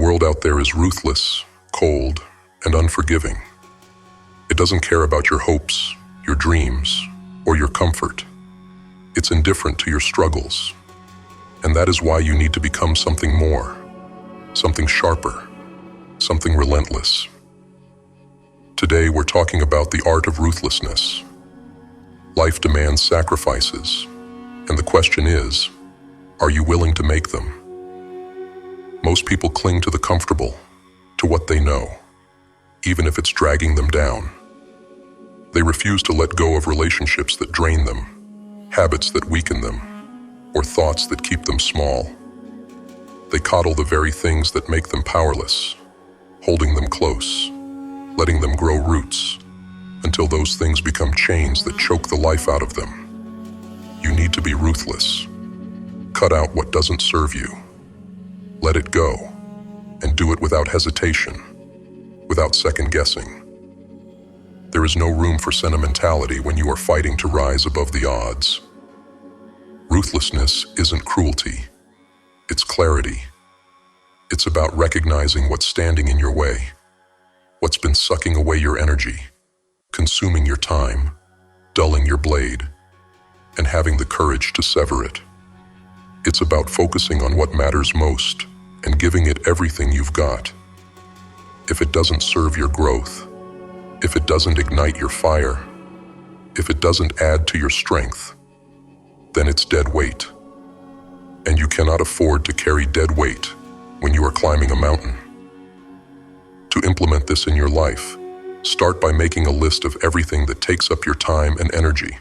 world out there is ruthless, cold, and unforgiving. It doesn't care about your hopes, your dreams, or your comfort. It's indifferent to your struggles. And that is why you need to become something more, something sharper, something relentless. Today we're talking about the art of ruthlessness. Life demands sacrifices, and the question is, are you willing to make them? Most people cling to the comfortable, to what they know, even if it's dragging them down. They refuse to let go of relationships that drain them, habits that weaken them, or thoughts that keep them small. They coddle the very things that make them powerless, holding them close, letting them grow roots, until those things become chains that choke the life out of them. You need to be ruthless. Cut out what doesn't serve you. Let it go, and do it without hesitation, without second guessing. There is no room for sentimentality when you are fighting to rise above the odds. Ruthlessness isn't cruelty, it's clarity. It's about recognizing what's standing in your way, what's been sucking away your energy, consuming your time, dulling your blade, and having the courage to sever it. It's about focusing on what matters most and giving it everything you've got. If it doesn't serve your growth, if it doesn't ignite your fire, if it doesn't add to your strength, then it's dead weight. And you cannot afford to carry dead weight when you are climbing a mountain. To implement this in your life, start by making a list of everything that takes up your time and energy.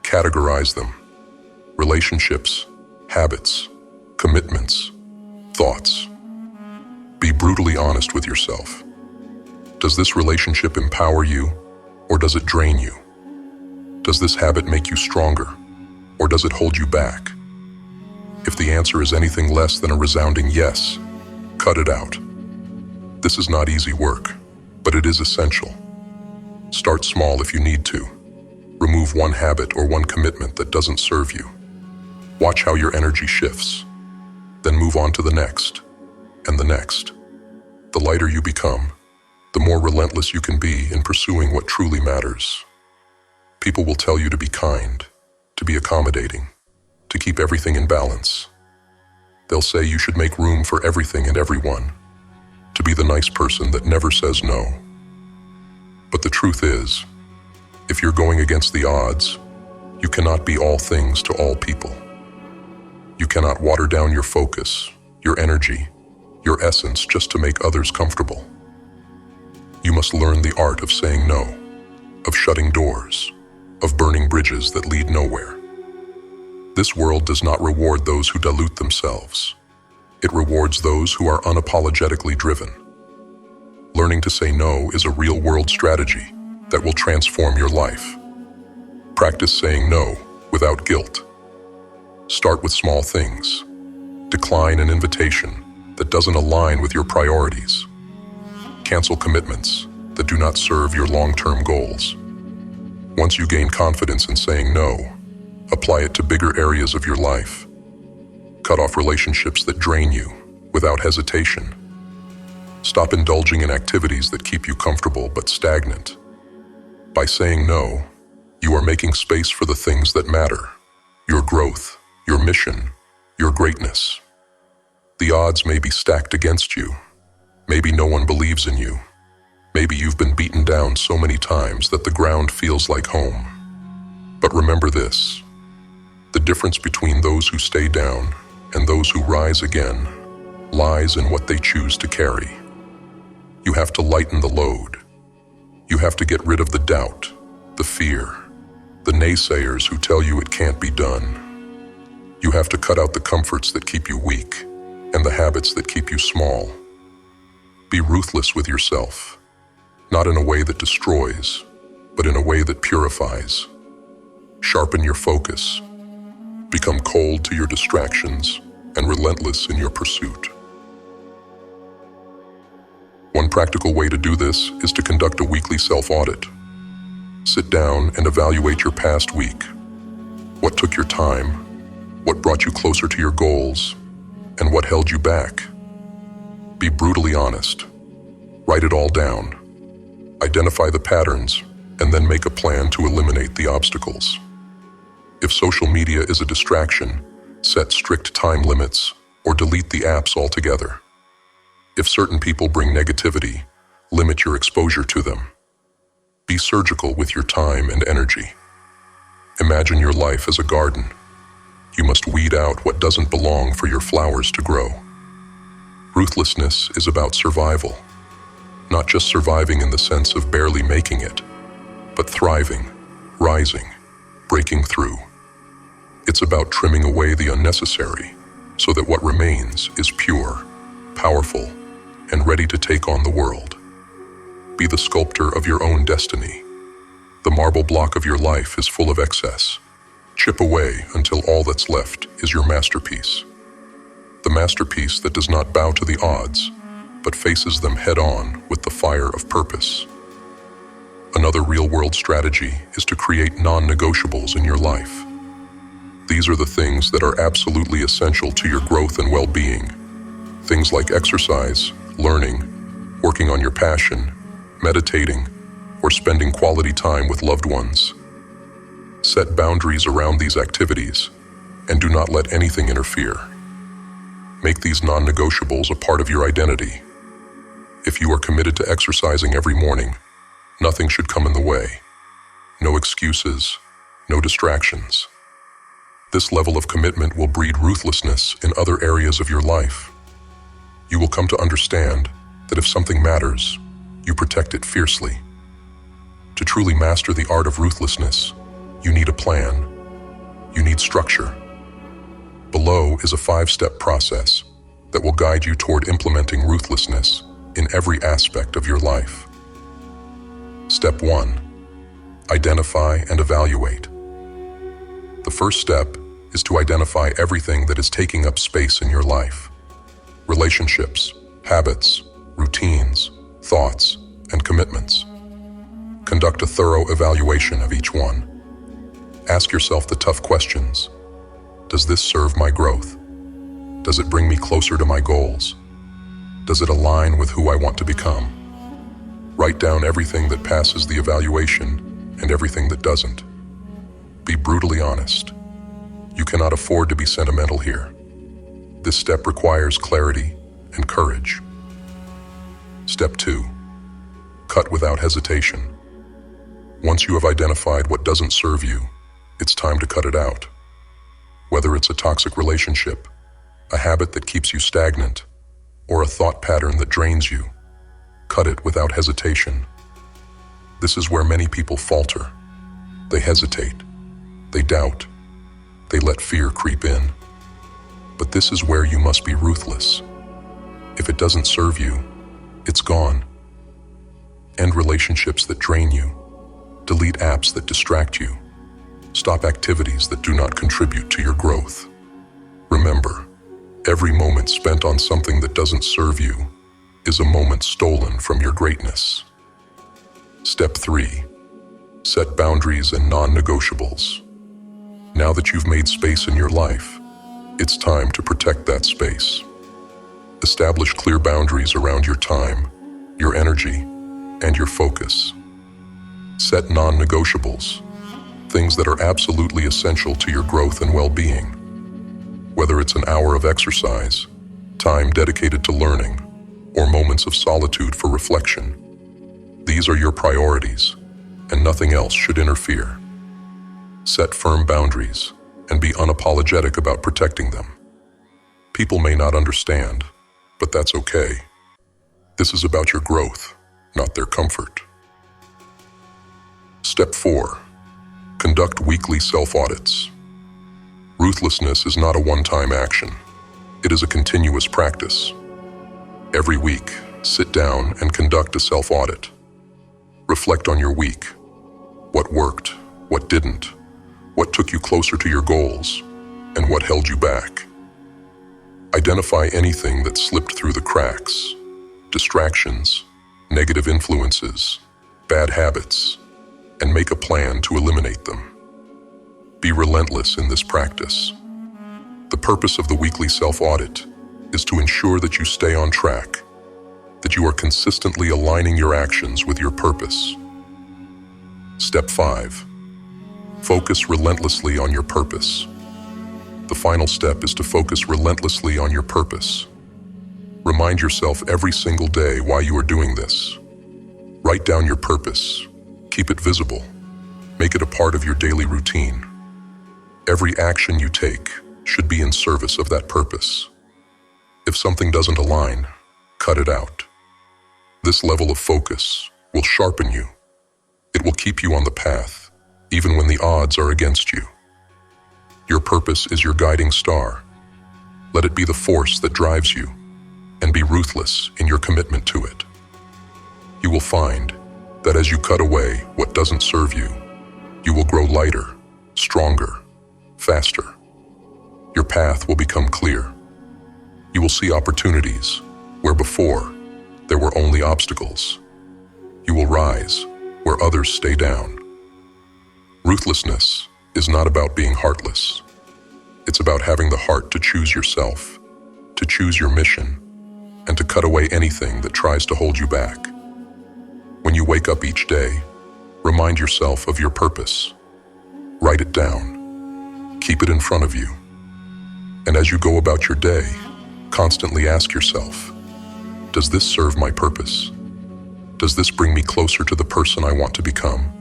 Categorize them: relationships, habits, commitments, thoughts. Be brutally honest with yourself. Does this relationship empower you, or does it drain you? Does this habit make you stronger, or does it hold you back? If the answer is anything less than a resounding yes, cut it out. This is not easy work, but it is essential. Start small if you need to. Remove one habit or one commitment that doesn't serve you. Watch how your energy shifts. Then move on to the next, and the next. The lighter you become, the more relentless you can be in pursuing what truly matters. People will tell you to be kind, to be accommodating, to keep everything in balance. They'll say you should make room for everything and everyone, to be the nice person that never says no. But the truth is, if you're going against the odds, you cannot be all things to all people. You cannot water down your focus, your energy, your essence just to make others comfortable. You must learn the art of saying no, of shutting doors, of burning bridges that lead nowhere. This world does not reward those who dilute themselves. It rewards those who are unapologetically driven. Learning to say no is a real-world strategy that will transform your life. Practice saying no without guilt. Start with small things. Decline an invitation that doesn't align with your priorities. Cancel commitments that do not serve your long-term goals. Once you gain confidence in saying no, apply it to bigger areas of your life. Cut off relationships that drain you without hesitation. Stop indulging in activities that keep you comfortable but stagnant. By saying no, you are making space for the things that matter: your growth, your mission, your greatness. The odds may be stacked against you. Maybe no one believes in you. Maybe you've been beaten down so many times that the ground feels like home. But remember this: the difference between those who stay down and those who rise again lies in what they choose to carry. You have to lighten the load. You have to get rid of the doubt, the fear, the naysayers who tell you it can't be done. You have to cut out the comforts that keep you weak and the habits that keep you small. Be ruthless with yourself, not in a way that destroys, but in a way that purifies. Sharpen your focus. Become cold to your distractions and relentless in your pursuit. One practical way to do this is to conduct a weekly self-audit. Sit down and evaluate your past week. What took your time? What brought you closer to your goals? And what held you back? Be brutally honest. Write it all down. Identify the patterns, and then make a plan to eliminate the obstacles. If social media is a distraction, set strict time limits or delete the apps altogether. If certain people bring negativity, limit your exposure to them. Be surgical with your time and energy. Imagine your life as a garden. You must weed out what doesn't belong for your flowers to grow. Ruthlessness is about survival. Not just surviving in the sense of barely making it, but thriving, rising, breaking through. It's about trimming away the unnecessary so that what remains is pure, powerful, and ready to take on the world. Be the sculptor of your own destiny. The marble block of your life is full of excess. Chip away until all that's left is your masterpiece. The masterpiece that does not bow to the odds, but faces them head-on with the fire of purpose. Another real-world strategy is to create non-negotiables in your life. These are the things that are absolutely essential to your growth and well-being. Things like exercise, learning, working on your passion, meditating, or spending quality time with loved ones. Set boundaries around these activities, and do not let anything interfere. Make these non-negotiables a part of your identity. If you are committed to exercising every morning, nothing should come in the way. No excuses, no distractions. This level of commitment will breed ruthlessness in other areas of your life. You will come to understand that if something matters, you protect it fiercely. To truly master the art of ruthlessness, you need a plan. You need structure. Below is a 5-step process that will guide you toward implementing ruthlessness in every aspect of your life. Step 1. Identify and evaluate. The first step is to identify everything that is taking up space in your life. Relationships, habits, routines, thoughts, and commitments. Conduct a thorough evaluation of each one. Ask yourself the tough questions. Does this serve my growth? Does it bring me closer to my goals? Does it align with who I want to become? Write down everything that passes the evaluation and everything that doesn't. Be brutally honest. You cannot afford to be sentimental here. This step requires clarity and courage. Step 2. Cut without hesitation. Once you have identified what doesn't serve you, it's time to cut it out. Whether it's a toxic relationship, a habit that keeps you stagnant, or a thought pattern that drains you, cut it without hesitation. This is where many people falter. They hesitate. They doubt. They let fear creep in. But this is where you must be ruthless. If it doesn't serve you, it's gone. End relationships that drain you. Delete apps that distract you. Stop activities that do not contribute to your growth. Remember, every moment spent on something that doesn't serve you is a moment stolen from your greatness. Step 3. Set boundaries and non-negotiables. Now that you've made space in your life, it's time to protect that space. Establish clear boundaries around your time, your energy, and your focus. Set non-negotiables, things that are absolutely essential to your growth and well-being. Whether it's an hour of exercise, time dedicated to learning, or moments of solitude for reflection, these are your priorities, and nothing else should interfere. Set firm boundaries, and be unapologetic about protecting them. People may not understand, but that's okay. This is about your growth, not their comfort. Step 4. Conduct weekly self-audits. Ruthlessness is not a one-time action. It is a continuous practice. Every week, sit down and conduct a self-audit. Reflect on your week. What worked, what didn't, what took you closer to your goals, and what held you back. Identify anything that slipped through the cracks, distractions, negative influences, bad habits, and make a plan to eliminate them. Be relentless in this practice. The purpose of the weekly self-audit is to ensure that you stay on track that you are consistently aligning your actions with your purpose. Step 5. Focus relentlessly on your purpose. The final step is to focus relentlessly on your purpose. Remind yourself every single day why you are doing this. Write down your purpose. Keep it visible. Make it a part of your daily routine. Every action you take should be in service of that purpose. If something doesn't align, cut it out. This level of focus will sharpen you. It will keep you on the path, even when the odds are against you. Your purpose is your guiding star. Let it be the force that drives you, and be ruthless in your commitment to it. You will find that as you cut away what doesn't serve you, you will grow lighter, stronger, faster. Your path will become clear. You will see opportunities where before there were only obstacles. You will rise where others stay down. Ruthlessness is not about being heartless. It's about having the heart to choose yourself, to choose your mission, and to cut away anything that tries to hold you back. When you wake up each day, remind yourself of your purpose. Write it down. Keep it in front of you. And as you go about your day, constantly ask yourself, does this serve my purpose? Does this bring me closer to the person I want to become?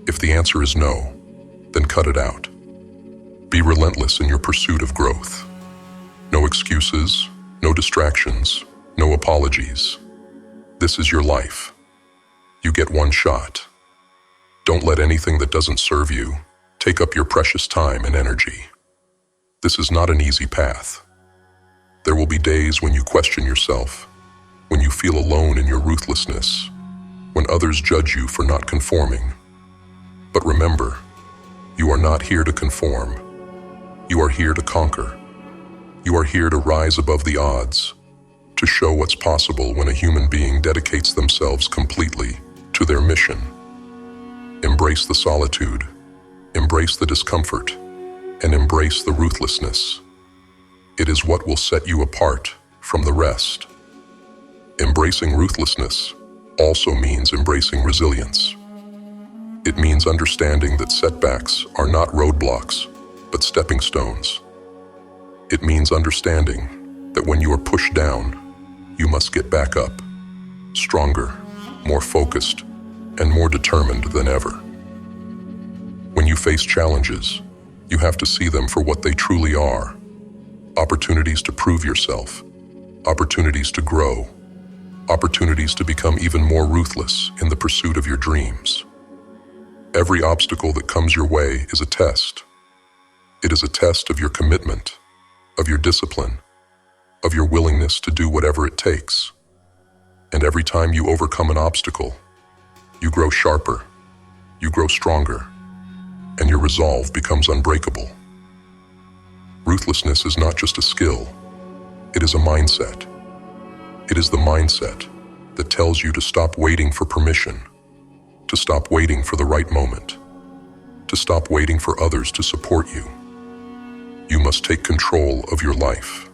If the answer is no, then cut it out. Be relentless in your pursuit of growth. No excuses, no distractions, no apologies. This is your life. You get one shot. Don't let anything that doesn't serve you take up your precious time and energy. This is not an easy path. There will be days when you question yourself, when you feel alone in your ruthlessness, when others judge you for not conforming. But remember, you are not here to conform. You are here to conquer. You are here to rise above the odds, to show what's possible when a human being dedicates themselves completely to their mission. Embrace the solitude, embrace the discomfort, and embrace the ruthlessness. It is what will set you apart from the rest. Embracing ruthlessness also means embracing resilience. It means understanding that setbacks are not roadblocks, but stepping stones. It means understanding that when you are pushed down, you must get back up, stronger, more focused, and more determined than ever. When you face challenges, you have to see them for what they truly are. Opportunities to prove yourself, opportunities to grow, opportunities to become even more ruthless in the pursuit of your dreams. Every obstacle that comes your way is a test. It is a test of your commitment, of your discipline, of your willingness to do whatever it takes. And every time you overcome an obstacle, you grow sharper, you grow stronger, and your resolve becomes unbreakable. Ruthlessness is not just a skill, it is a mindset. It is the mindset that tells you to stop waiting for permission, to stop waiting for the right moment, to stop waiting for others to support you. You must take control of your life.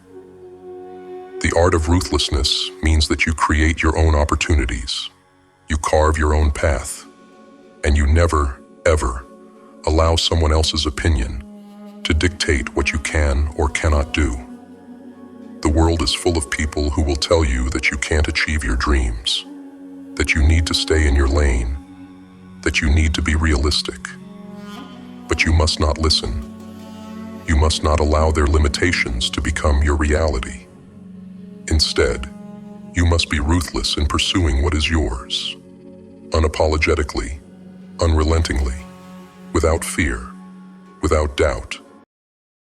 The art of ruthlessness means that you create your own opportunities, you carve your own path, and you never, ever allow someone else's opinion to dictate what you can or cannot do. The world is full of people who will tell you that you can't achieve your dreams, that you need to stay in your lane, that you need to be realistic. But you must not listen. You must not allow their limitations to become your reality. Instead, you must be ruthless in pursuing what is yours, unapologetically, unrelentingly, without fear, without doubt.